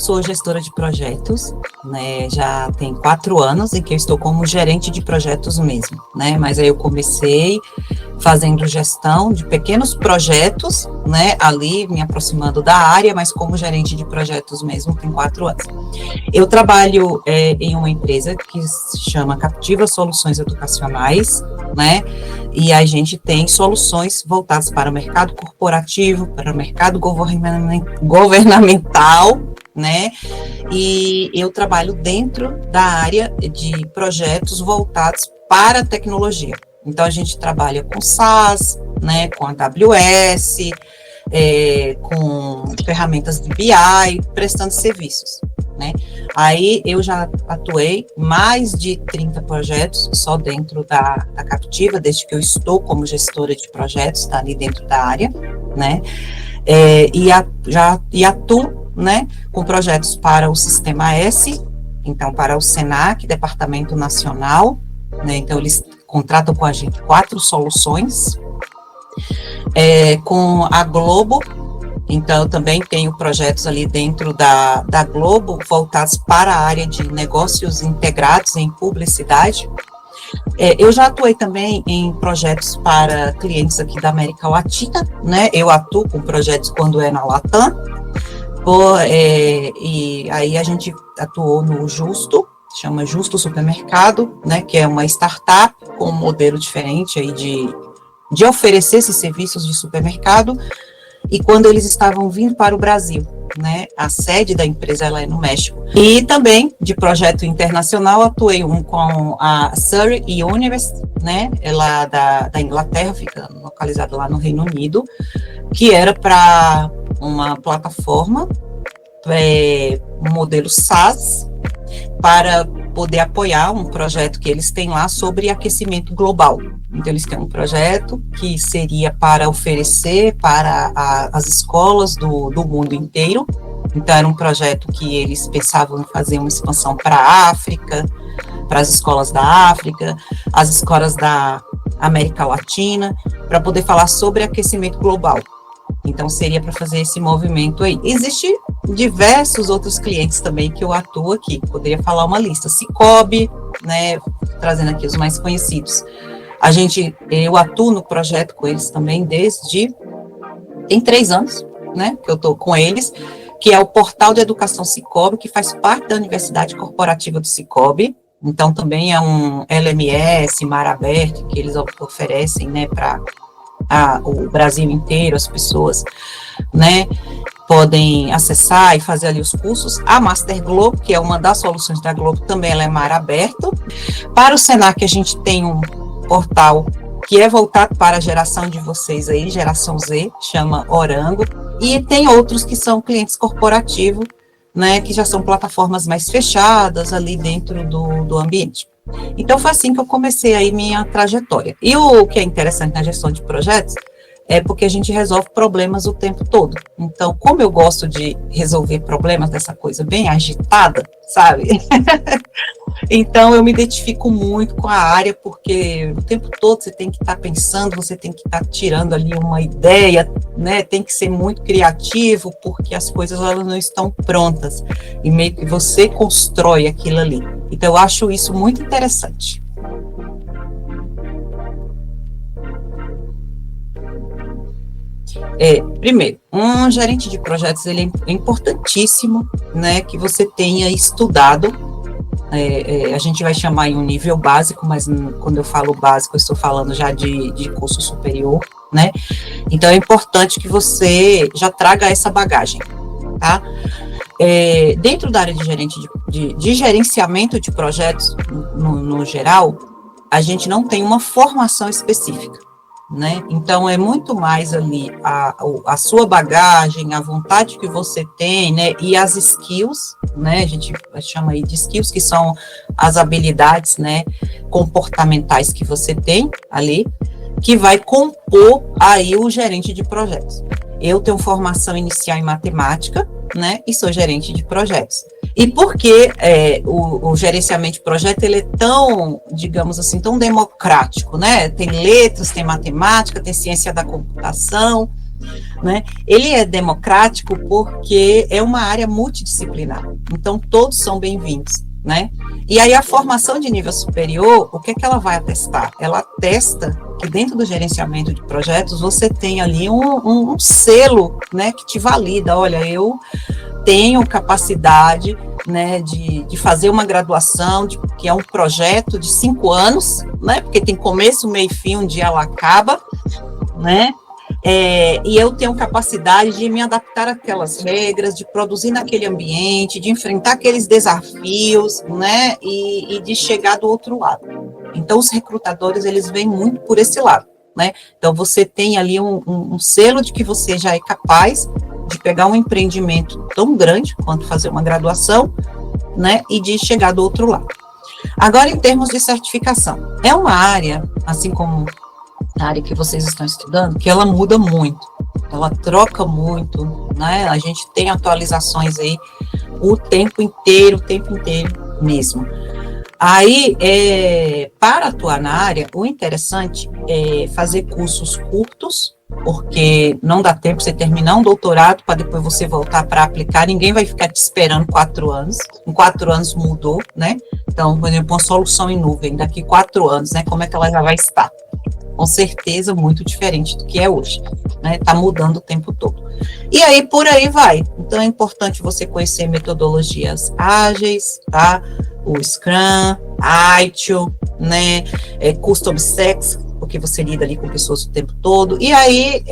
sou gestora de projetos, né, já tem 4 anos em que eu estou como gerente de projetos mesmo, né, mas aí eu comecei fazendo gestão de pequenos projetos, né, ali me aproximando da área, mas como gerente de projetos mesmo tem 4 anos. Eu trabalho em uma empresa que se chama Captiva Soluções Educacionais, né, e a gente tem soluções voltadas para o mercado corporativo, para o mercado governamental, né, e eu trabalho dentro da área de projetos voltados para a tecnologia. Então, a gente trabalha com SaaS, né, com AWS, com ferramentas de BI, prestando serviços, né. Aí, eu já atuei mais de 30 projetos só dentro da Captiva, desde que eu estou como gestora de projetos, tá ali dentro da área, né, e atuo, né, com projetos para o Sistema S, então para o SENAC, Departamento Nacional, né, então eles contratam com a gente 4 soluções, com a Globo, então eu também tenho projetos ali dentro da Globo voltados para a área de negócios integrados em publicidade. Eu já atuei também em projetos para clientes aqui da América Latina, né, eu atuo com projetos quando é na Latam, e aí a gente atuou no Justo, chama Justo Supermercado, né, que é uma startup com um modelo diferente aí de oferecer esses serviços de supermercado, e quando eles estavam vindo para o Brasil, né, a sede da empresa ela é no México. E também de projeto internacional, atuei com a Surrey University, né, ela da Inglaterra, fica localizada lá no Reino Unido, que era para uma plataforma, um modelo SaaS, para poder apoiar um projeto que eles têm lá sobre aquecimento global. Então, eles têm um projeto que seria para oferecer para as escolas do mundo inteiro. Então, era um projeto que eles pensavam em fazer uma expansão para a África, para as escolas da África, as escolas da América Latina, para poder falar sobre aquecimento global. Então, seria para fazer esse movimento aí. Existem diversos outros clientes também que eu atuo aqui, poderia falar uma lista. Sicoob, né, trazendo aqui os mais conhecidos. Eu atuo no projeto com eles também tem 3 anos, né, que eu estou com eles, que é o Portal de Educação Sicoob, que faz parte da Universidade Corporativa do Sicoob. Então, também é um LMS, mar aberto, que eles oferecem, né, para o Brasil inteiro, as pessoas, né, podem acessar e fazer ali os cursos. A Master Globo, que é uma das soluções da Globo, também ela é mar aberto. Para o Senac, a gente tem um portal que é voltado para a geração de vocês aí, geração Z, chama Orango, e tem outros que são clientes corporativos, né, que já são plataformas mais fechadas ali dentro do ambiente. Então, foi assim que eu comecei aí minha trajetória. E o que é interessante na gestão de projetos é porque a gente resolve problemas o tempo todo. Então, como eu gosto de resolver problemas dessa coisa bem agitada, sabe? Então, eu me identifico muito com a área, porque o tempo todo você tem que estar pensando, você tem que estar tirando ali uma ideia, né? Tem que ser muito criativo, porque as coisas elas não estão prontas. E meio que você constrói aquilo ali. Então, eu acho isso muito interessante. Primeiro, um gerente de projetos, ele é importantíssimo, né, que você tenha estudado, a gente vai chamar em um nível básico, mas quando eu falo básico, eu estou falando já de curso superior, né, então é importante que você já traga essa bagagem, tá? Dentro da área de gerenciamento de projetos, no geral, a gente não tem uma formação específica, né? Então, é muito mais ali a sua bagagem, a vontade que você tem, né? E as skills, né? A gente chama aí de skills, que são as habilidades, né? Comportamentais que você tem ali, que vai compor aí o gerente de projetos. Eu tenho formação inicial em matemática, né? E sou gerente de projetos. E por que o gerenciamento de projeto ele é tão, digamos assim, tão democrático, né? Tem letras, tem matemática, tem ciência da computação, né? Ele é democrático porque é uma área multidisciplinar, então todos são bem-vindos, né? E aí a formação de nível superior, o que é que ela vai atestar? Ela atesta que dentro do gerenciamento de projetos você tem ali um selo, né, que te valida, olha, eu tenho capacidade, né, de fazer uma graduação, que é um projeto de 5 anos, né, porque tem começo, meio e fim, um dia ela acaba, né, e eu tenho capacidade de me adaptar àquelas regras, de produzir naquele ambiente, de enfrentar aqueles desafios, né, e de chegar do outro lado. Então, os recrutadores, eles vêm muito por esse lado, né, então você tem ali um selo de que você já é capaz de pegar um empreendimento tão grande quanto fazer uma graduação, né, e de chegar do outro lado. Agora, em termos de certificação, é uma área, assim como a área que vocês estão estudando, que ela muda muito, ela troca muito, né, a gente tem atualizações aí o tempo inteiro mesmo. Aí, para atuar na área, o interessante é fazer cursos curtos, porque não dá tempo você terminar um doutorado para depois você voltar para aplicar, ninguém vai ficar te esperando 4 anos, em 4 anos mudou, né, então, por exemplo, uma solução em nuvem, daqui 4 anos, né, como é que ela já vai estar? Com certeza muito diferente do que é hoje, né, tá mudando o tempo todo. E aí, por aí vai, então é importante você conhecer metodologias ágeis, tá, o Scrum, ITIL, né, Custom Stacks, porque você lida ali com pessoas o tempo todo, e aí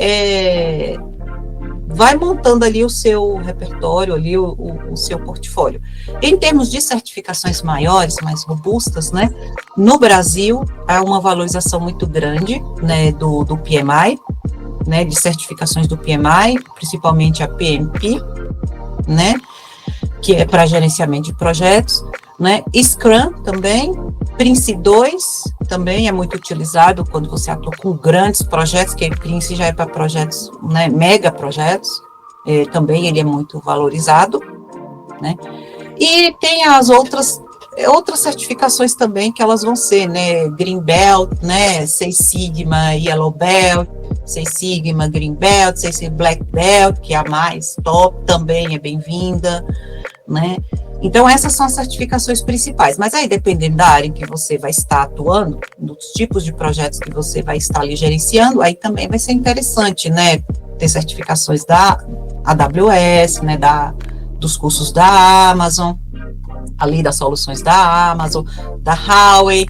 vai montando ali o seu repertório, ali o seu portfólio. Em termos de certificações maiores, mais robustas, né, no Brasil há uma valorização muito grande, né, do PMI, né, de certificações do PMI, principalmente a PMP, né, que é para gerenciamento de projetos, né, Scrum também, Prince 2 também é muito utilizado quando você atua com grandes projetos, que Prince já é para projetos, né, mega projetos, também ele é muito valorizado, né, e tem as outras certificações também que elas vão ser, né, Green Belt, né, Six Sigma, Yellow Belt, Six Sigma, Green Belt, Six Sigma, Black Belt, que é a mais top, também é bem-vinda, né. Então, essas são as certificações principais, mas aí, dependendo da área em que você vai estar atuando, dos tipos de projetos que você vai estar ali gerenciando, aí também vai ser interessante, né, ter certificações da AWS, né, dos cursos da Amazon, ali das soluções da Amazon, da Huawei,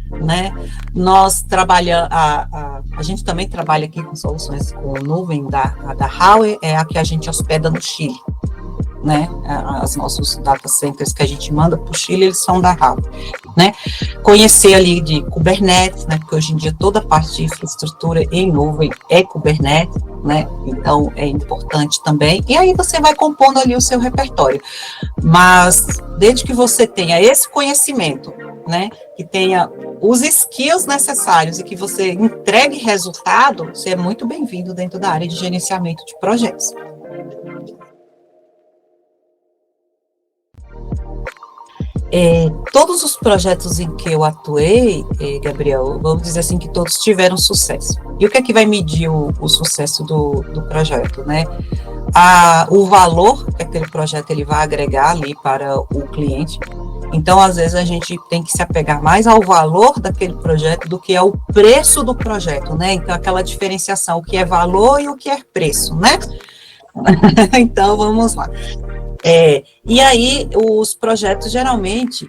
né, nós trabalhamos, a gente também trabalha aqui com soluções com nuvem da Huawei, é a que a gente hospeda no Chile, né, os nossos data centers que a gente manda para o Chile, eles são da Huawei, né, conhecer ali de Kubernetes, né, porque hoje em dia toda a parte de infraestrutura em nuvem é Kubernetes, né, então é importante também, e aí você vai compondo ali o seu repertório, mas desde que você tenha esse conhecimento, né, que tenha os skills necessários e que você entregue resultado, você é muito bem-vindo dentro da área de gerenciamento de projetos. Todos os projetos em que eu atuei, Gabriel, vamos dizer assim que todos tiveram sucesso. E o que é que vai medir o sucesso do projeto, né? O valor que aquele projeto ele vai agregar ali para o cliente. Então, às vezes, a gente tem que se apegar mais ao valor daquele projeto do que ao preço do projeto, né? Então, aquela diferenciação, o que é valor e o que é preço, né? Então, vamos lá. E aí, os projetos, geralmente,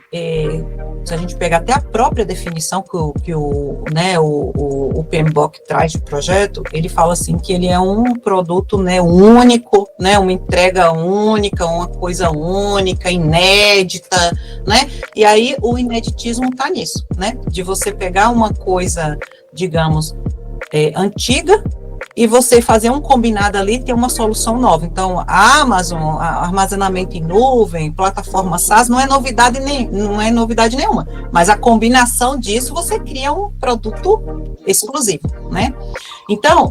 se a gente pegar até a própria definição que o PMBOK traz de projeto, ele fala assim que ele é um produto, né, único, né, uma entrega única, uma coisa única, inédita, né, e aí o ineditismo está nisso, né, de você pegar uma coisa, digamos, antiga, e você fazer um combinado ali e ter uma solução nova. Então, a Amazon, armazenamento em nuvem, plataforma SaaS, não é novidade nenhuma, mas a combinação disso, você cria um produto exclusivo, né? Então,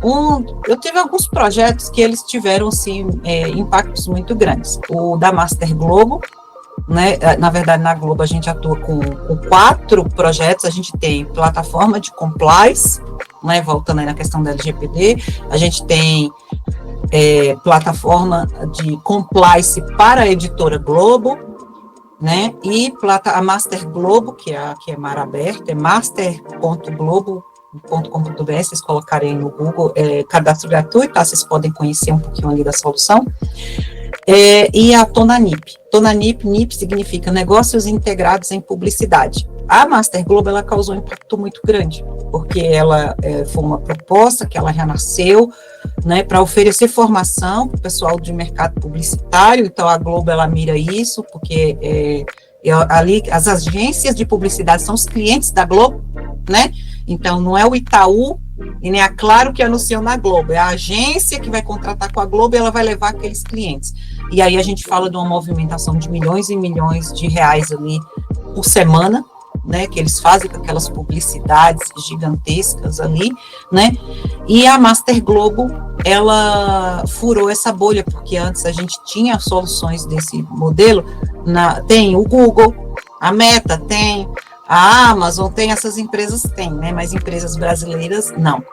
eu tive alguns projetos que eles tiveram, assim, impactos muito grandes. O da Master Globo, né? Na verdade, na Globo a gente atua com 4 projetos, a gente tem plataforma de compliance, né, voltando aí na questão da LGPD, a gente tem plataforma de compliance para a editora Globo, né, e a Master Globo, que é mar aberta, é master.globo.com.br, vocês colocarem no Google, cadastro gratuito, tá? Vocês podem conhecer um pouquinho ali da solução. E a Tonanip. NIP significa Negócios Integrados em Publicidade. A Master Globo, ela causou um impacto muito grande, porque ela foi uma proposta que ela renasceu, né, para oferecer formação para o pessoal de mercado publicitário. Então, a Globo, ela mira isso, porque ali as agências de publicidade são os clientes da Globo, né? Então, não é o Itaú e nem a Claro que anunciam na Globo, é a agência que vai contratar com a Globo e ela vai levar aqueles clientes. E aí a gente fala de uma movimentação de milhões e milhões de reais ali por semana, né, que eles fazem com aquelas publicidades gigantescas ali, né, e a Master Globo, ela furou essa bolha, porque antes a gente tinha soluções desse modelo, tem o Google, a Meta tem, a Amazon tem, essas empresas têm, né, mas empresas brasileiras não.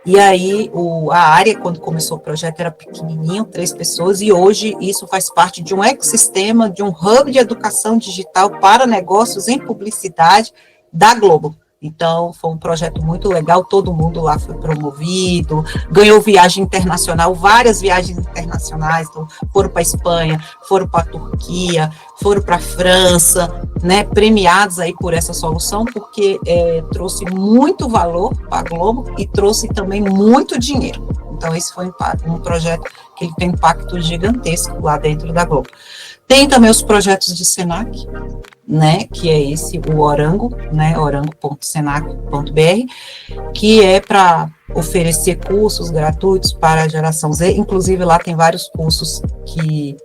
E aí, a área, quando começou o projeto, era pequenininho, 3 pessoas, e hoje isso faz parte de um ecossistema, de um hub de educação digital para negócios em publicidade da Globo. Então, foi um projeto muito legal, todo mundo lá foi promovido, ganhou viagem internacional, várias viagens internacionais, então, foram para a Espanha, foram para a Turquia, foram para a França, né, premiados aí por essa solução, porque trouxe muito valor para a Globo e trouxe também muito dinheiro. Então, esse foi um projeto que ele tem impacto gigantesco lá dentro da Globo. Tem também os projetos de Senac, né, que é o Orango, né, orango.senac.br, que é para oferecer cursos gratuitos para a geração Z, inclusive lá tem vários cursos que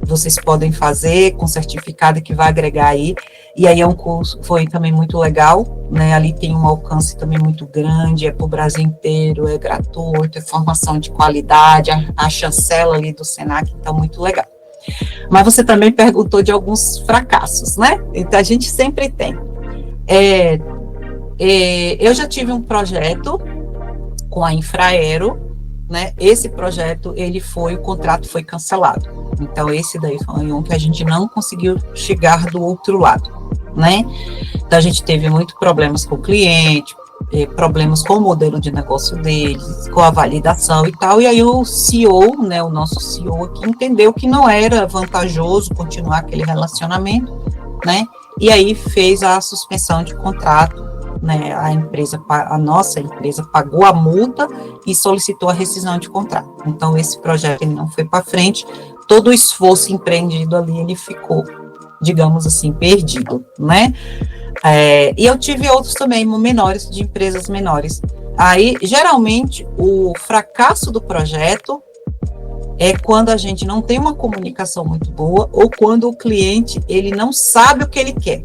vocês podem fazer com certificado que vai agregar aí, e aí é um curso, foi também muito legal, né, ali tem um alcance também muito grande, é para o Brasil inteiro, é gratuito, é formação de qualidade, a chancela ali do Senac, então muito legal. Mas você também perguntou de alguns fracassos, né? Então, a gente sempre tem. Eu já tive um projeto com a Infraero, né? Esse projeto, o contrato foi cancelado. Então, esse daí foi um que a gente não conseguiu chegar do outro lado, né? Então, a gente teve muitos problemas com o cliente, problemas com o modelo de negócio deles, com a validação e tal, e aí o CEO, né, o nosso CEO aqui, entendeu que não era vantajoso continuar aquele relacionamento, né, e aí fez a suspensão de contrato, né, a nossa empresa pagou a multa e solicitou a rescisão de contrato. Então, esse projeto ele não foi para frente, todo o esforço empreendido ali, ele ficou, digamos assim, perdido, né. E eu tive outros também menores, de empresas menores. Aí, geralmente, o fracasso do projeto é quando a gente não tem uma comunicação muito boa ou quando o cliente, ele não sabe o que ele quer.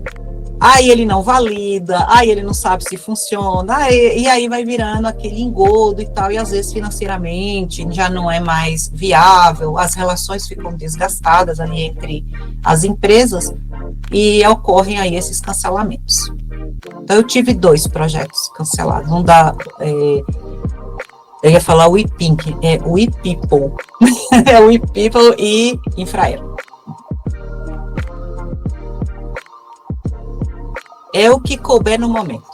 Aí ele não valida, aí ele não sabe se funciona, e aí vai virando aquele engodo e tal, e às vezes financeiramente já não é mais viável, as relações ficam desgastadas ali entre as empresas, e ocorrem aí esses cancelamentos. Então, eu tive 2 projetos cancelados, não dá, eu ia falar WePink, é WePeople, é WePeople e Infraero. É o que couber no momento,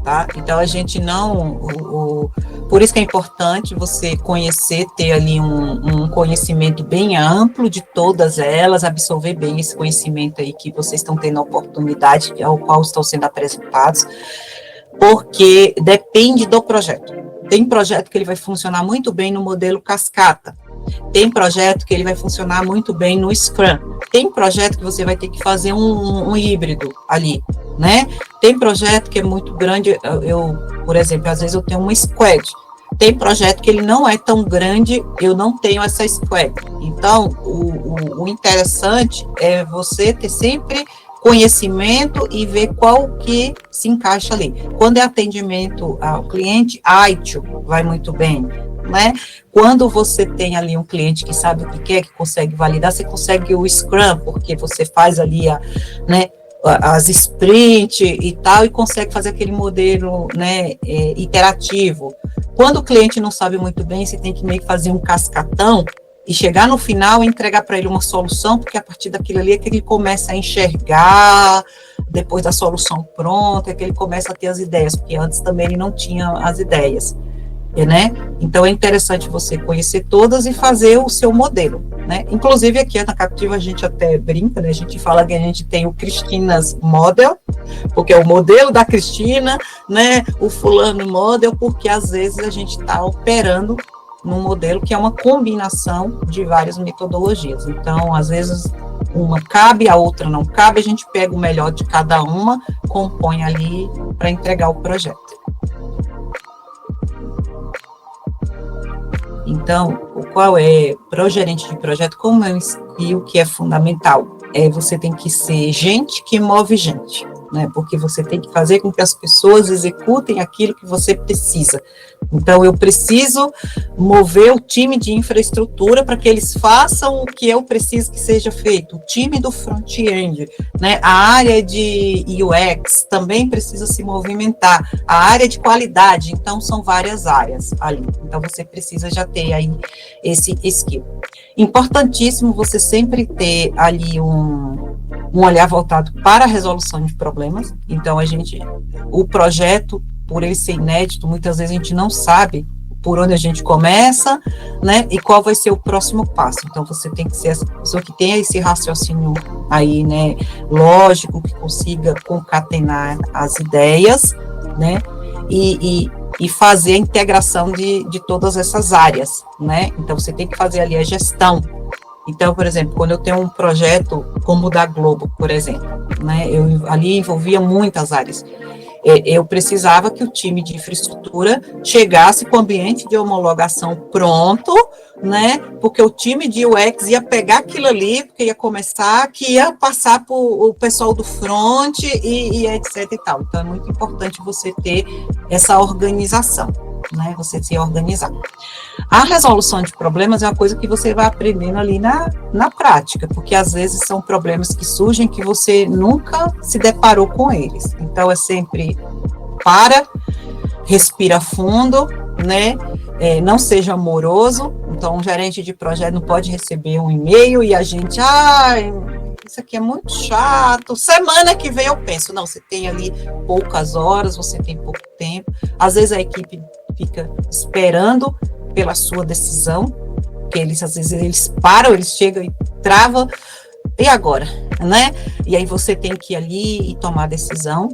tá? Então, a gente não... por isso que é importante você conhecer, ter ali um conhecimento bem amplo de todas elas, absorver bem esse conhecimento aí que vocês estão tendo a oportunidade, ao qual estão sendo apresentados, porque depende do projeto. Tem projeto que ele vai funcionar muito bem no modelo cascata, tem projeto que ele vai funcionar muito bem no Scrum, tem projeto que você vai ter que fazer um híbrido ali, né? Tem projeto que é muito grande, por exemplo, às vezes eu tenho uma squad, tem projeto que ele não é tão grande, eu não tenho essa squad. Então, o interessante é você ter sempre conhecimento e ver qual que se encaixa ali. Quando é atendimento ao cliente, ITIL vai muito bem, né? Quando você tem ali um cliente que sabe o que quer, que consegue validar, você consegue o Scrum, porque você faz ali as sprint e tal, e consegue fazer aquele modelo, né, iterativo. Quando o cliente não sabe muito bem, você tem que meio que fazer um cascatão e chegar no final e entregar para ele uma solução, porque a partir daquilo ali é que ele começa a enxergar, depois da solução pronta, é que ele começa a ter as ideias, porque antes também ele não tinha as ideias, né? Então é interessante você conhecer todas e fazer o seu modelo, né? Inclusive aqui na Captiva a gente até brinca, né? A gente fala que a gente tem o Cristina's Model, porque é o modelo da Cristina, né? O fulano model, porque às vezes a gente está operando num modelo que é uma combinação de várias metodologias. Então, às vezes, uma cabe, a outra não cabe, a gente pega o melhor de cada uma, compõe ali para entregar o projeto. Então, qual é, para o gerente de projeto, como é um skill que é fundamental? Você tem que ser gente que move gente, né? Porque você tem que fazer com que as pessoas executem aquilo que você precisa. Então, eu preciso mover o time de infraestrutura para que eles façam o que eu preciso que seja feito. O time do front-end, né? A área de UX também precisa se movimentar. A área de qualidade, então, são várias áreas ali. Então, você precisa já ter aí esse skill. Importantíssimo você sempre ter ali um olhar voltado para a resolução de problemas. Então, o projeto, por ele ser inédito, muitas vezes a gente não sabe por onde a gente começa, né, e qual vai ser o próximo passo. Então, você tem que ser essa pessoa que tenha esse raciocínio aí, né, lógico, que consiga concatenar as ideias, né, e fazer a integração de todas essas áreas, né. Então, você tem que fazer ali a gestão. Então, por exemplo, quando eu tenho um projeto como o da Globo, por exemplo, né, eu ali envolvia muitas áreas. Eu precisava que o time de infraestrutura chegasse com o ambiente de homologação pronto, né, porque o time de UX ia pegar aquilo ali, porque ia começar, que ia passar para o pessoal do front e etc e tal. Então, é muito importante você ter essa organização, né, você se organizar. A resolução de problemas é uma coisa que você vai aprendendo ali na prática, porque às vezes são problemas que surgem que você nunca se deparou com eles. Então, é sempre respira fundo, né? Não seja amoroso. Então, um gerente de projeto não pode receber um e-mail e a gente, isso aqui é muito chato, semana que vem eu penso. Não, você tem ali poucas horas, você tem pouco tempo. Às vezes a equipe fica esperando pela sua decisão, porque às vezes eles param, eles chegam e travam, e agora, né? E aí você tem que ir ali e tomar a decisão,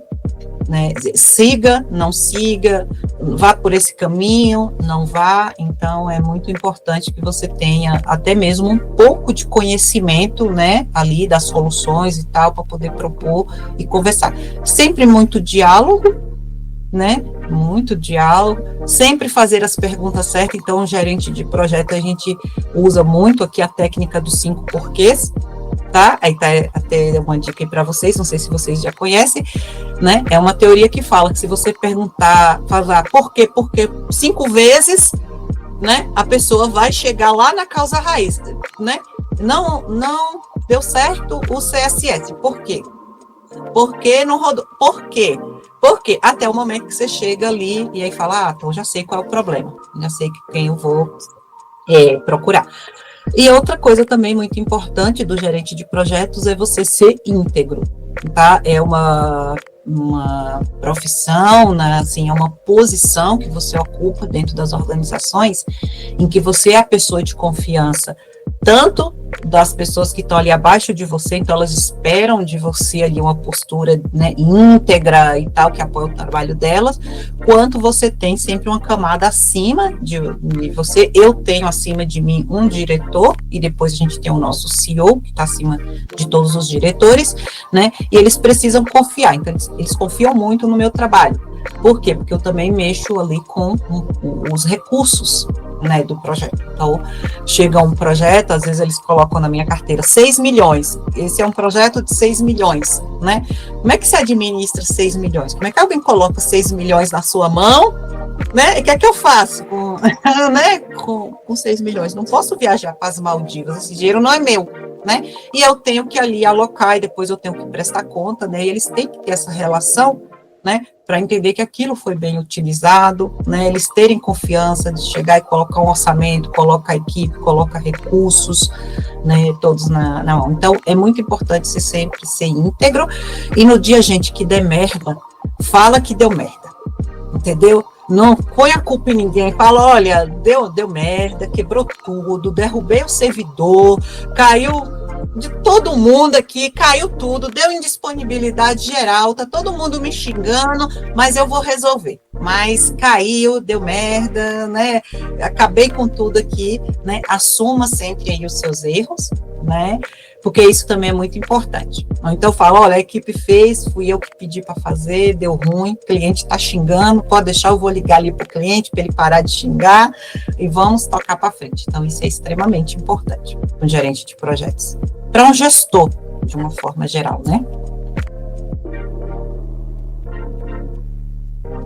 né? Siga, não siga, vá por esse caminho, não vá. Então, é muito importante que você tenha até mesmo um pouco de conhecimento, né, ali das soluções e tal, para poder propor e conversar. Sempre muito diálogo, né, muito diálogo, sempre fazer as perguntas certas. Então, o gerente de projeto, a gente usa muito aqui a técnica dos 5 porquês, tá? Aí tá até uma dica aí para vocês, não sei se vocês já conhecem, né? É uma teoria que fala que se você falar por quê 5 vezes, né, a pessoa vai chegar lá na causa raiz, né? Não deu certo o CSS, por quê? Por que não rodou? Por quê? Porque até o momento que você chega ali e aí fala, então já sei qual é o problema, já sei quem eu vou procurar. E outra coisa também muito importante do gerente de projetos é você ser íntegro, tá? É uma profissão, né? Assim, é uma posição que você ocupa dentro das organizações em que você é a pessoa de confiança, tanto das pessoas que estão ali abaixo de você, então elas esperam de você ali uma postura, né, íntegra e tal, que apoia o trabalho delas, quanto você tem sempre uma camada acima de você. Eu tenho acima de mim um diretor, e depois a gente tem o nosso CEO, que está acima de todos os diretores, né, e eles precisam confiar, então eles confiam muito no meu trabalho. Por quê? Porque eu também mexo ali com os recursos, né, do projeto. Então, chega um projeto, às vezes eles colocam na minha carteira 6 milhões, esse é um projeto de 6 milhões, né? Como é que se administra 6 milhões? Como é que alguém coloca 6 milhões na sua mão, né? E o que é que eu faço com, né, com 6 milhões? Não posso viajar para as Maldivas, esse dinheiro não é meu, né? E eu tenho que ali alocar e depois eu tenho que prestar conta, né? E eles têm que ter essa relação né, para entender que aquilo foi bem utilizado, né, eles terem confiança de chegar e colocar um orçamento, coloca a equipe, coloca recursos, né, todos na mão. Então, é muito importante você sempre ser íntegro, e no dia, gente, que der merda, fala que deu merda, entendeu? Não põe a culpa em ninguém, fala, olha, deu merda, quebrou tudo, derrubei o servidor, caiu de todo mundo aqui, caiu tudo, deu indisponibilidade geral, tá todo mundo me xingando, mas eu vou resolver. Mas caiu, deu merda, né? Acabei com tudo aqui, né? Assuma sempre aí os seus erros, né? Porque isso também é muito importante. Então, fala, olha, a equipe fez, fui eu que pedi para fazer, deu ruim, o cliente está xingando, pode deixar, eu vou ligar ali para o cliente, para ele parar de xingar, e vamos tocar para frente. Então, isso é extremamente importante para um gerente de projetos. Para um gestor, de uma forma geral, né?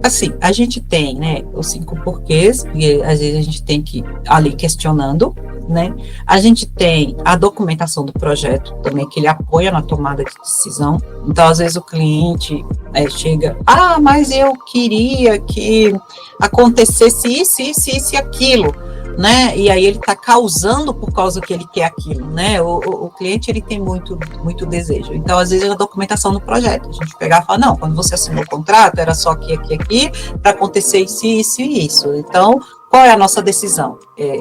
Assim, a gente tem, né, os 5 porquês, porque às vezes a gente tem que ir ali questionando, né? A gente tem a documentação do projeto também, que ele apoia na tomada de decisão. Então, às vezes o cliente chega, mas eu queria que acontecesse isso e aquilo, né? E aí ele está causando por causa que ele quer aquilo, né? O cliente, ele tem muito desejo. Então, às vezes, a documentação do projeto, a gente pegar e falar, não, quando você assinou o contrato, era só aqui, para acontecer isso e isso. Então, qual é a nossa decisão?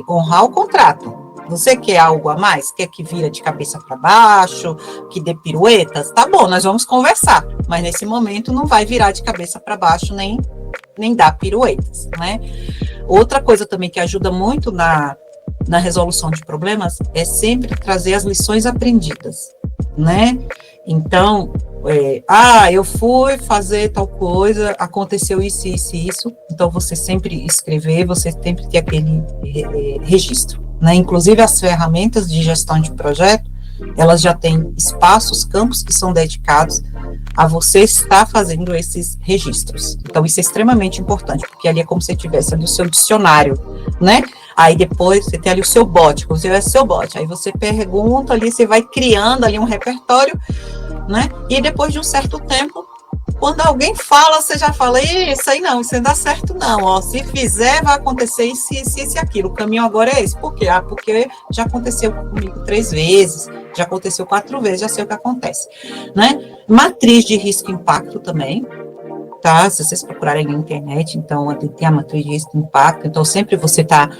Honrar o contrato. Você quer algo a mais? Quer que vira de cabeça para baixo, que dê piruetas? Tá bom, nós vamos conversar, mas nesse momento não vai virar de cabeça para baixo, nem dar piruetas, né? Outra coisa também que ajuda muito na resolução de problemas é sempre trazer as lições aprendidas, né? Então, eu fui fazer tal coisa, aconteceu isso, então você sempre escrever, você sempre ter aquele registro, né? Inclusive as ferramentas de gestão de projeto, elas já têm espaços, campos que são dedicados a você estar fazendo esses registros. Então, isso é extremamente importante, porque ali é como se tivesse ali o seu dicionário, né? Aí depois você tem ali o seu bot, aí você pergunta ali, você vai criando ali um repertório, né? E depois de um certo tempo, quando alguém fala, você já fala, isso aí não, isso não dá certo não, ó, se fizer vai acontecer isso e aquilo, o caminho agora é esse. Por quê? Porque já aconteceu comigo 3 vezes, já aconteceu 4 vezes, já sei o que acontece, né? Matriz de risco e impacto também, tá? Se vocês procurarem na internet, então tem a matriz de risco e impacto, então sempre você está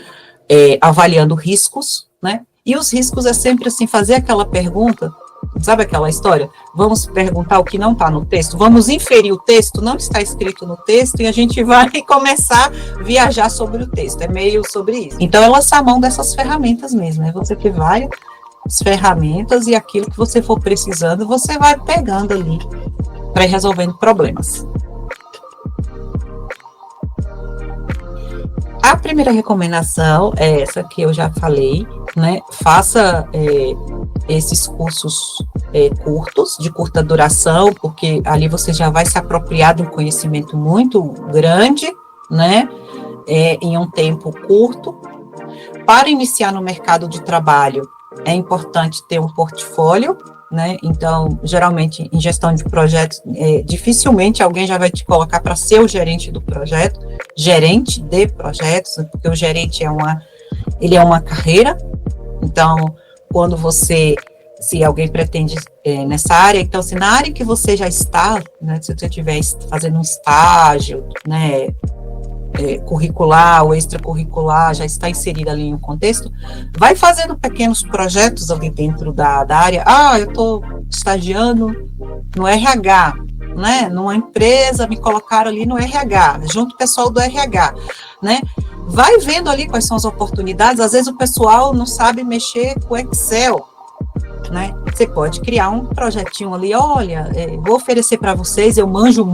avaliando riscos, né? E os riscos é sempre assim, fazer aquela pergunta, sabe aquela história? Vamos perguntar o que não está no texto, vamos inferir o texto, não está escrito no texto, e a gente vai começar a viajar sobre o texto, é meio sobre isso. Então, é lançar a mão dessas ferramentas mesmo, é você que vai as ferramentas e aquilo que você for precisando, você vai pegando ali para ir resolvendo problemas. A primeira recomendação é essa que eu já falei, né? Faça esses cursos curtos, de curta duração, porque ali você já vai se apropriar de um conhecimento muito grande, né? Em um tempo curto. Para iniciar no mercado de trabalho, é importante ter um portfólio, né? Então, geralmente, em gestão de projetos, dificilmente alguém já vai te colocar para ser o gerente do projeto, gerente de projetos, porque o gerente ele é uma carreira. Então, quando se alguém pretende nessa área, então, se na área que você já está, né, se você estiver fazendo um estágio, né, curricular ou extracurricular, já está inserida ali em um contexto, vai fazendo pequenos projetos ali dentro da área. Eu estou estagiando no RH, né, numa empresa, me colocaram ali no RH, junto com o pessoal do RH, né, vai vendo ali quais são as oportunidades. Às vezes o pessoal não sabe mexer com Excel, né? Você pode criar um projetinho ali, olha, vou oferecer para vocês, eu mando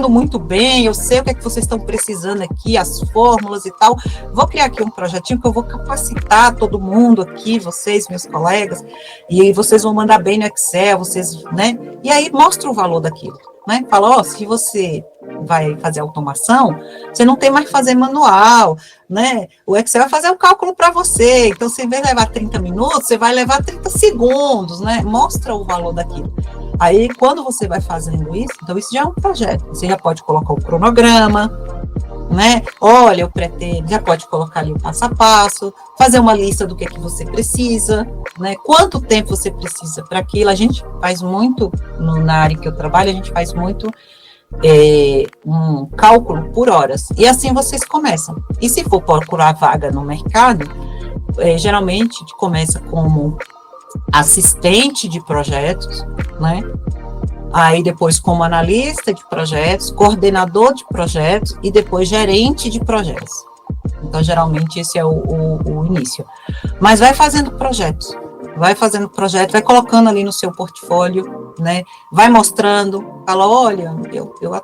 muito bem, eu sei o que é que vocês estão precisando aqui, as fórmulas e tal, vou criar aqui um projetinho que eu vou capacitar todo mundo aqui, vocês, meus colegas, e aí vocês vão mandar bem no Excel, vocês, né? E aí mostra o valor daquilo, né? Fala, se você vai fazer automação, você não tem mais que fazer manual, né? O Excel vai fazer o cálculo para você, então, se em vez de levar 30 minutos, você vai levar 30 segundos, né? Mostra o valor daquilo. Aí, quando você vai fazendo isso, então isso já é um projeto. Você já pode colocar o cronograma, né? Olha, eu pretendo, já pode colocar ali o passo a passo, fazer uma lista do que é que você precisa, né? Quanto tempo você precisa para aquilo. A gente faz muito, na área que eu trabalho, a gente faz muito um cálculo por horas. E assim vocês começam. E se for procurar vaga no mercado, geralmente a gente começa como assistente de projetos, né? Aí depois como analista de projetos, coordenador de projetos e depois gerente de projetos. Então, geralmente, esse é o início. Mas vai fazendo projetos, vai colocando ali no seu portfólio, né? Vai mostrando, fala, olha,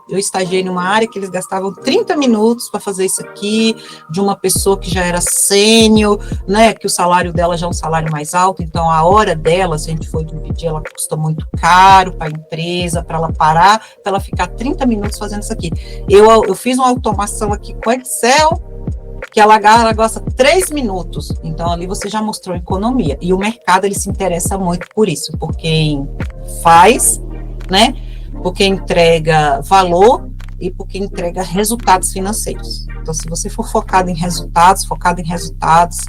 eu estagiei numa área que eles gastavam 30 minutos para fazer isso aqui, de uma pessoa que já era sênior, né? Que o salário dela já é um salário mais alto, então a hora dela, se a gente for dividir, ela custa muito caro para a empresa, para ela parar, para ela ficar 30 minutos fazendo isso aqui. Eu fiz uma automação aqui com Excel, que ela gosta 3 minutos, então ali você já mostrou economia, e o mercado ele se interessa muito por isso, por quem faz, né, por quem entrega valor e por quem entrega resultados financeiros. Então, se você for focado em resultados,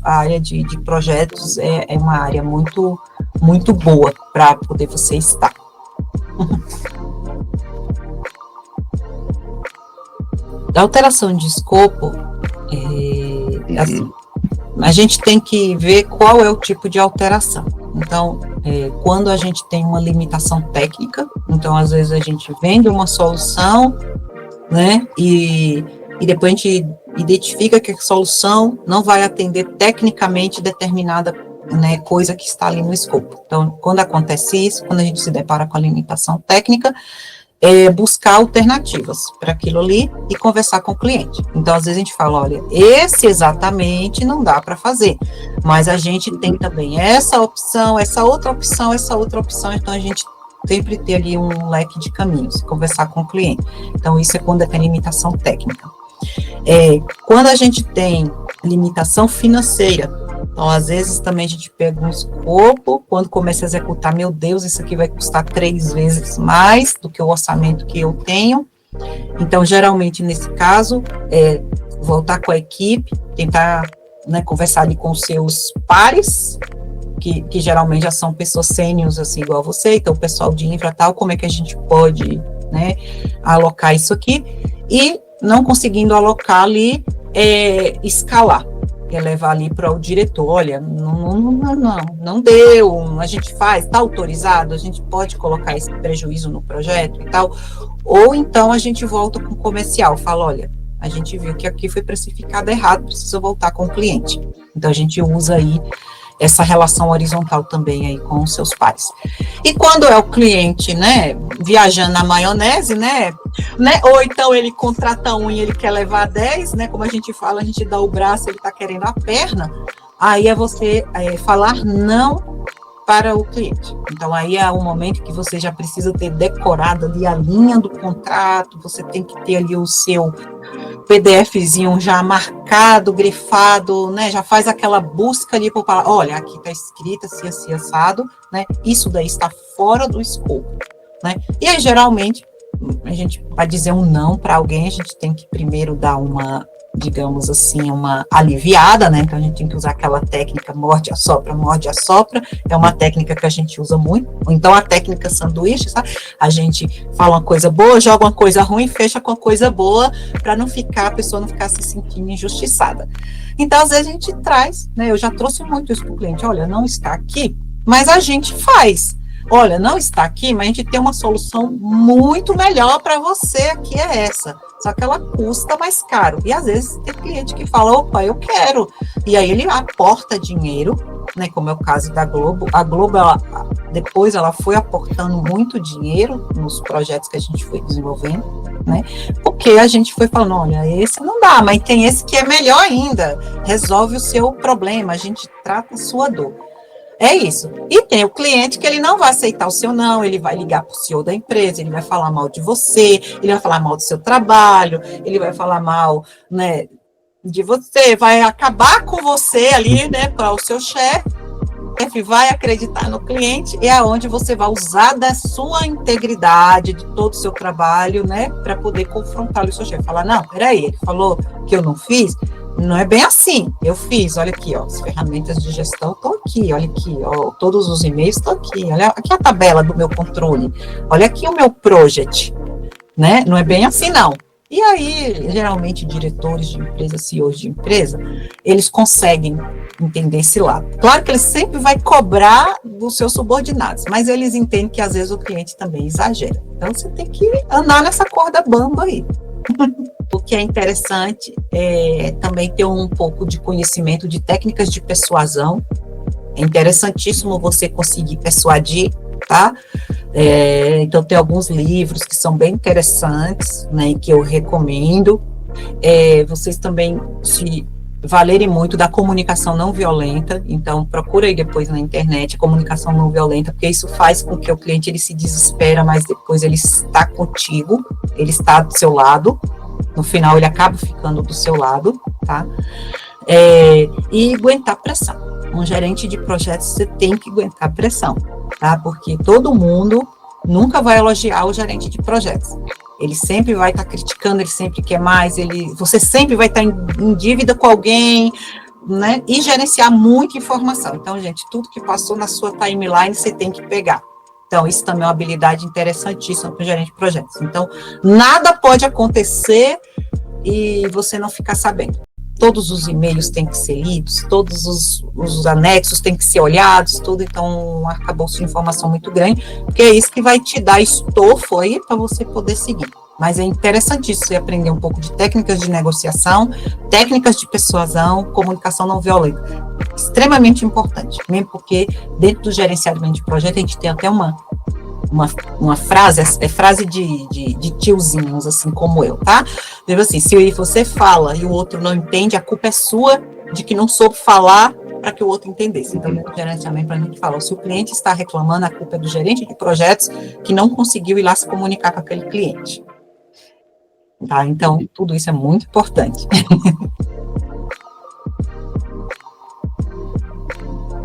a área de projetos é uma área muito, muito boa para poder você estar. A alteração de escopo, assim, a gente tem que ver qual é o tipo de alteração. Então, quando a gente tem uma limitação técnica, então, às vezes, a gente vende uma solução, né, e depois a gente identifica que a solução não vai atender tecnicamente determinada, né, coisa que está ali no escopo. Então, quando acontece isso, quando a gente se depara com a limitação técnica, buscar alternativas para aquilo ali e conversar com o cliente. Então, às vezes a gente fala, olha, esse exatamente não dá para fazer, mas a gente tem também essa opção, essa outra opção, então a gente sempre tem ali um leque de caminhos, conversar com o cliente. Então, isso é quando tem limitação técnica. Quando a gente tem limitação financeira, então, às vezes, também a gente pega um escopo, quando começa a executar, meu Deus, isso aqui vai custar 3 vezes mais do que o orçamento que eu tenho. Então, geralmente, nesse caso, voltar com a equipe, tentar, né, conversar ali com os seus pares, que geralmente já são pessoas sêniores, assim, igual a você, então, o pessoal de infra tal, como é que a gente pode, né, alocar isso aqui, e não conseguindo alocar ali, escalar. Levar ali para o diretor, olha, não deu, a gente faz, está autorizado, a gente pode colocar esse prejuízo no projeto e tal, ou então a gente volta com o comercial, fala, olha, a gente viu que aqui foi precificado errado, precisa voltar com o cliente. Então a gente usa aí essa relação horizontal também aí com os seus pares. E quando é o cliente, né, viajando na maionese, né, ou então ele contrata um e ele quer levar 10, né, como a gente fala, a gente dá o braço, ele está querendo a perna, aí é você falar não para o cliente. Então, aí é o momento que você já precisa ter decorado ali a linha do contrato, você tem que ter ali o seu PDFzinho já marcado, grifado, né, já faz aquela busca ali para falar, olha, aqui está escrito assim, assado, né, isso daí está fora do escopo, né, e aí, geralmente, a gente, para dizer um não para alguém, a gente tem que primeiro dar uma, digamos assim, uma aliviada, né, então a gente tem que usar aquela técnica morde, assopra, é uma técnica que a gente usa muito, ou então a técnica sanduíche, sabe? A gente fala uma coisa boa, joga uma coisa ruim, fecha com a coisa boa, para não ficar, a pessoa não ficar se sentindo injustiçada. Então, às vezes a gente traz, né, eu já trouxe muito isso para o cliente, olha, não está aqui, mas a gente faz. Olha, não está aqui, mas a gente tem uma solução muito melhor para você, que é essa. Só que ela custa mais caro. E às vezes tem cliente que fala, opa, eu quero. E aí ele aporta dinheiro, né, como é o caso da Globo. A Globo, depois ela foi aportando muito dinheiro nos projetos que a gente foi desenvolvendo, né, porque a gente foi falando, olha, esse não dá, mas tem esse que é melhor ainda. Resolve o seu problema, a gente trata a sua dor. É isso. E tem o cliente que ele não vai aceitar o seu não, ele vai ligar para o CEO da empresa, ele vai falar mal de você, ele vai falar mal do seu trabalho, ele vai falar mal, né, de você, vai acabar com você ali, né, para o seu chefe, chefe vai acreditar no cliente, é aonde você vai usar da sua integridade, de todo o seu trabalho, né, para poder confrontá-lo e seu chefe. Falar, não, peraí, ele falou que eu não fiz, não é bem assim, eu fiz, olha aqui, ó, as ferramentas de gestão estão aqui, olha aqui, ó, todos os e-mails estão aqui, olha aqui a tabela do meu controle, olha aqui o meu project, né, não é bem assim não. E aí, geralmente, diretores de empresa, CEOs de empresa, eles conseguem entender esse lado. Claro que ele sempre vai cobrar dos seus subordinados, mas eles entendem que, às vezes, o cliente também exagera. Então, você tem que andar nessa corda bamba aí. O que é interessante é também ter um pouco de conhecimento de técnicas de persuasão. É interessantíssimo você conseguir persuadir, tá? Então, tem alguns livros que são bem interessantes, né, que eu recomendo. Vocês também se valerem muito da comunicação não violenta, então procura aí depois na internet a comunicação não violenta, porque isso faz com que o cliente ele se desespera, mas depois ele está contigo, ele está do seu lado, no final ele acaba ficando do seu lado, tá? E aguentar pressão. Um gerente de projetos, você tem que aguentar pressão, tá? Porque todo mundo nunca vai elogiar o gerente de projetos. Ele sempre vai estar criticando, ele sempre quer mais, você sempre vai estar em dívida com alguém, né? E gerenciar muita informação. Então, gente, tudo que passou na sua timeline, você tem que pegar. Então, isso também é uma habilidade interessantíssima para o gerente de projetos. Então, nada pode acontecer e você não ficar sabendo. Todos os e-mails têm que ser lidos, todos os anexos têm que ser olhados, tudo, então acabou sua informação muito grande, porque é isso que vai te dar estofo aí para você poder seguir. Mas é interessantíssimo você aprender um pouco de técnicas de negociação, técnicas de persuasão, comunicação não violenta. Extremamente importante, mesmo porque dentro do gerenciamento de projeto a gente tem até uma frase, frase de tiozinhos, assim como eu, tá? Digo assim, se você fala e o outro não entende, a culpa é sua de que não soube falar para que o outro entendesse. Então, no gerenciamento, a gente fala, se o cliente está reclamando, a culpa é do gerente de projetos que não conseguiu ir lá se comunicar com aquele cliente. Tá? Então, tudo isso é muito importante.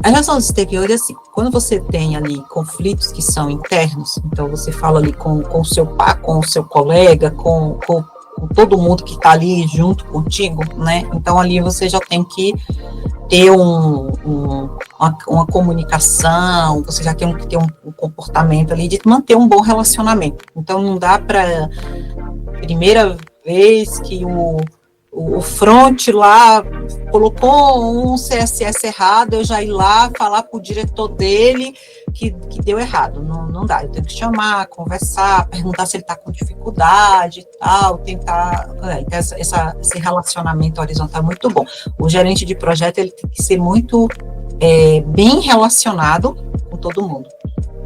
A relação exterior é assim, quando você tem ali conflitos que são internos, então você fala ali com o seu pai, com o seu colega, com todo mundo que está ali junto contigo, né? Então ali você já tem que ter uma comunicação, você já tem que ter um comportamento ali de manter um bom relacionamento. Então não dá para primeira vez que o front lá colocou um CSS errado, eu já ir lá falar para o diretor dele que deu errado. Não dá, eu tenho que chamar, conversar, perguntar se ele está com dificuldade e tal, tentar... Então, esse relacionamento horizontal é muito bom. O gerente de projeto, ele tem que ser muito bem relacionado com todo mundo,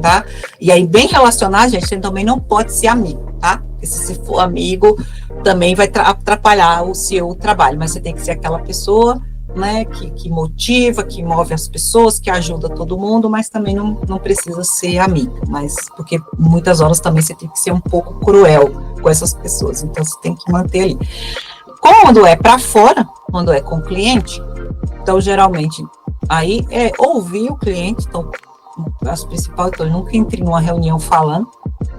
tá? E aí, bem relacionado, gente, você também não pode ser amigo, tá? Porque se você for amigo, também vai atrapalhar o seu trabalho, mas você tem que ser aquela pessoa, né, que motiva, que move as pessoas, que ajuda todo mundo, mas também não precisa ser amigo, mas porque muitas horas também você tem que ser um pouco cruel com essas pessoas, então você tem que manter ali. Quando é para fora, quando é com o cliente, então geralmente aí é ouvir o cliente, então as principais, então eu nunca entre numa reunião falando,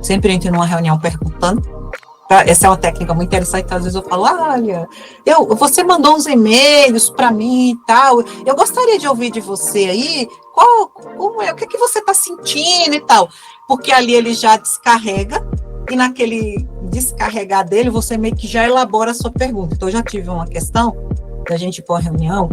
sempre entre numa reunião perguntando. Essa é uma técnica muito interessante, então, às vezes eu falo, olha, você mandou uns e-mails para mim e tal, eu gostaria de ouvir de você aí, o que você está sentindo e tal, porque ali ele já descarrega, e naquele descarregar dele, você meio que já elabora a sua pergunta. Então, eu já tive uma questão da gente ir para uma reunião,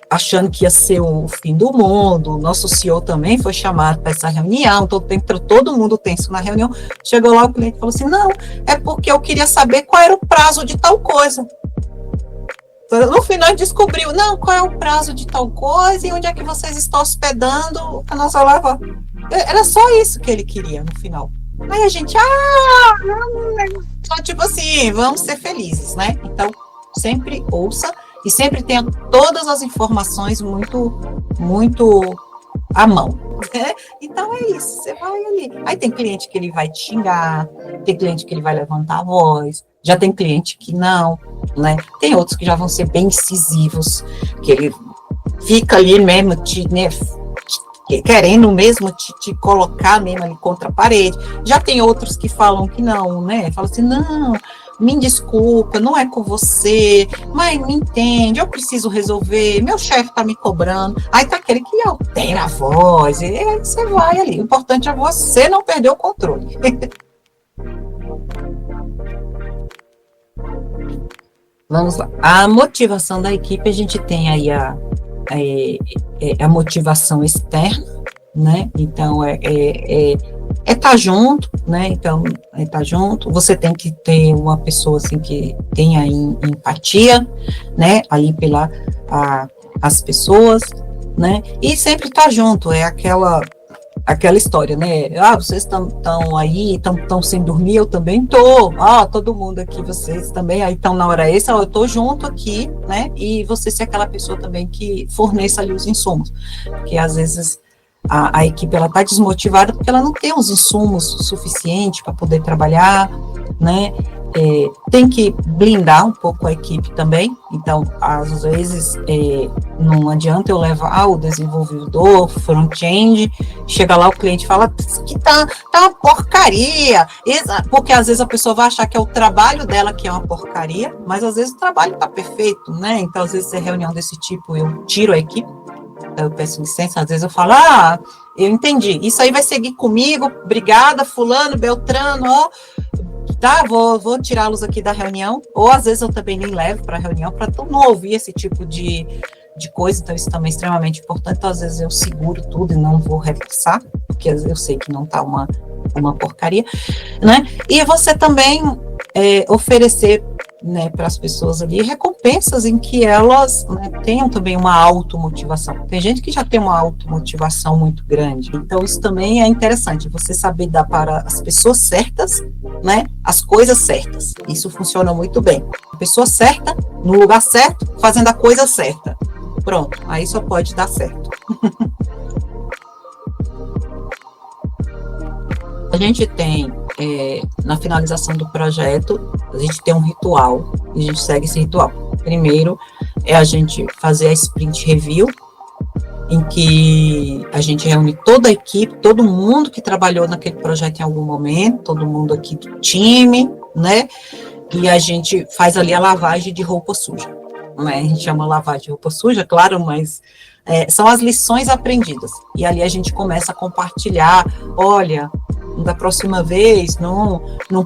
achando que ia ser o fim do mundo, o nosso CEO também foi chamado para essa reunião, entrou todo mundo tenso na reunião, chegou lá o cliente falou assim, não, é porque eu queria saber qual era o prazo de tal coisa. No final descobriu, não, qual é o prazo de tal coisa e onde é que vocês estão hospedando a nossa lava. Era só isso que ele queria no final. Aí a gente, tipo assim, vamos ser felizes, né? Então, sempre ouça e sempre tenha todas as informações muito, muito à mão, né? Então é isso, você vai ali. Aí tem cliente que ele vai te xingar, tem cliente que ele vai levantar a voz, já tem cliente que não, né? Tem outros que já vão ser bem incisivos, que ele fica ali mesmo, querendo mesmo te colocar mesmo ali contra a parede. Já tem outros que falam que não, né? Falam assim, não, me desculpa, não é com você, mas me entende, eu preciso resolver, meu chefe tá me cobrando. Aí tá aquele que altera a voz, e aí você vai ali. O importante é você não perder o controle. Vamos lá. A motivação da equipe, a gente tem aí a motivação externa, né? Então, estar junto, né? Então, estar junto. Você tem que ter uma pessoa, assim, que tenha empatia, né? Ali as pessoas, né? E sempre estar junto, é aquela história, né? Vocês estão aí, estão sem dormir, eu também tô. Todo mundo aqui, vocês também aí estão na hora extra, eu tô junto aqui, né? E você ser aquela pessoa também que forneça ali os insumos, porque às vezes a equipe ela tá desmotivada porque ela não tem os insumos suficientes para poder trabalhar, né? Tem que blindar um pouco a equipe também, então, às vezes, não adianta eu levar o desenvolvedor, front-end, chega lá o cliente fala que tá uma porcaria, porque às vezes a pessoa vai achar que é o trabalho dela que é uma porcaria, mas às vezes o trabalho tá perfeito, né? Então, às vezes, é reunião desse tipo, eu tiro a equipe, eu peço licença, às vezes eu falo, eu entendi, isso aí vai seguir comigo, obrigada, fulano, beltrano, tá, vou tirá-los aqui da reunião, ou às vezes eu também nem levo para a reunião, para não ouvir esse tipo de coisa, então isso também é extremamente importante, então às vezes eu seguro tudo e não vou reforçar, porque eu sei que não tá uma porcaria, né, e você também oferecer, né, para as pessoas ali, recompensas em que elas, né, tenham também uma automotivação. Tem gente que já tem uma automotivação muito grande, então isso também é interessante, você saber dar para as pessoas certas, né, as coisas certas. Isso funciona muito bem. A pessoa certa, no lugar certo, fazendo a coisa certa. Pronto, aí só pode dar certo. A gente tem, na finalização do projeto, a gente tem um ritual, e a gente segue esse ritual. Primeiro, é a gente fazer a sprint review, em que a gente reúne toda a equipe, todo mundo que trabalhou naquele projeto em algum momento, todo mundo aqui do time, né? E a gente faz ali a lavagem de roupa suja. Né? A gente chama lavagem de roupa suja, claro, mas são as lições aprendidas. E ali a gente começa a compartilhar, olha, da próxima vez, não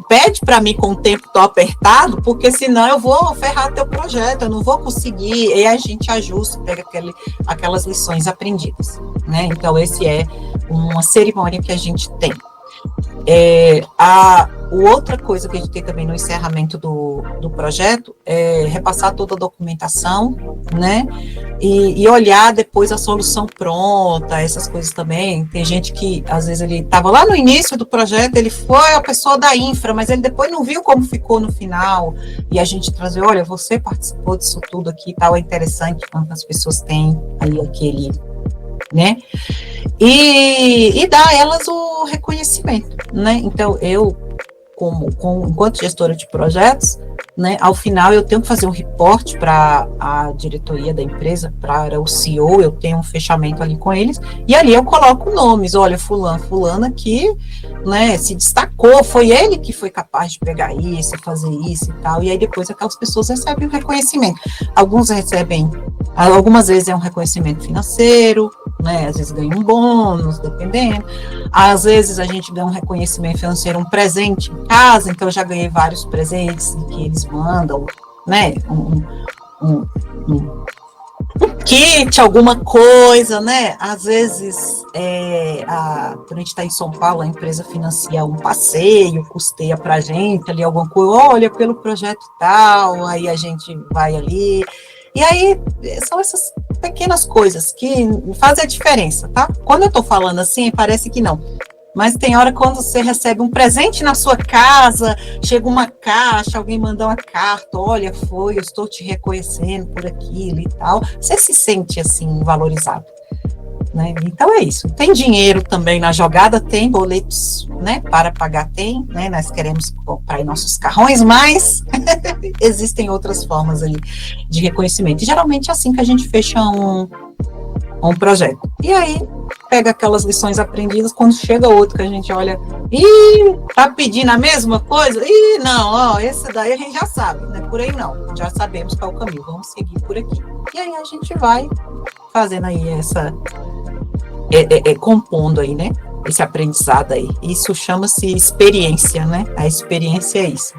pede para mim com o tempo tão apertado, porque senão eu vou ferrar teu projeto, eu não vou conseguir, e a gente ajusta, pega aquelas lições aprendidas, né? Então, esse é uma cerimônia que a gente tem. Outra coisa que a gente tem também no encerramento do projeto é repassar toda a documentação, né, e olhar depois a solução pronta, essas coisas também. Tem gente que, às vezes, ele estava lá no início do projeto, ele foi a pessoa da infra, mas ele depois não viu como ficou no final, e a gente trazer, olha, você participou disso tudo aqui e tal, é interessante quando as pessoas têm aí aquele, né, e dar a elas o reconhecimento, né, então eu, enquanto gestora de projetos, né, ao final eu tenho que fazer um reporte para a diretoria da empresa, para o CEO, eu tenho um fechamento ali com eles, e ali eu coloco nomes, olha, fulano aqui, né, se destacou, foi ele que foi capaz de pegar isso, fazer isso e tal, e aí depois aquelas pessoas recebem o reconhecimento. Alguns recebem, algumas vezes é um reconhecimento financeiro, né, às vezes ganha um bônus, dependendo, às vezes a gente ganha um reconhecimento financeiro, um presente em casa, então eu já ganhei vários presentes que eles mandam, né, um kit, alguma coisa, né, às vezes, quando a gente está em São Paulo, a empresa financia um passeio, custeia pra gente ali alguma coisa, olha, pelo projeto tal, aí a gente vai ali, e aí são essas pequenas coisas que fazem a diferença, tá? Quando eu tô falando assim, parece que não, mas tem hora quando você recebe um presente na sua casa, chega uma caixa, alguém manda uma carta, olha, eu estou te reconhecendo por aquilo e tal, você se sente assim valorizado, né? Então é isso. Tem dinheiro também na jogada, tem boletos, né, para pagar, tem, né, nós queremos comprar nossos carrões, mas existem outras formas ali de reconhecimento, e geralmente é assim que a gente fecha um projeto. E aí, pega aquelas lições aprendidas, quando chega outro que a gente olha, ih, tá pedindo a mesma coisa? Ih, não, ó, esse daí a gente já sabe, não é por aí não, já sabemos qual é o caminho, vamos seguir por aqui. E aí a gente vai fazendo aí compondo aí, né, esse aprendizado aí. Isso chama-se experiência, né, a experiência é isso.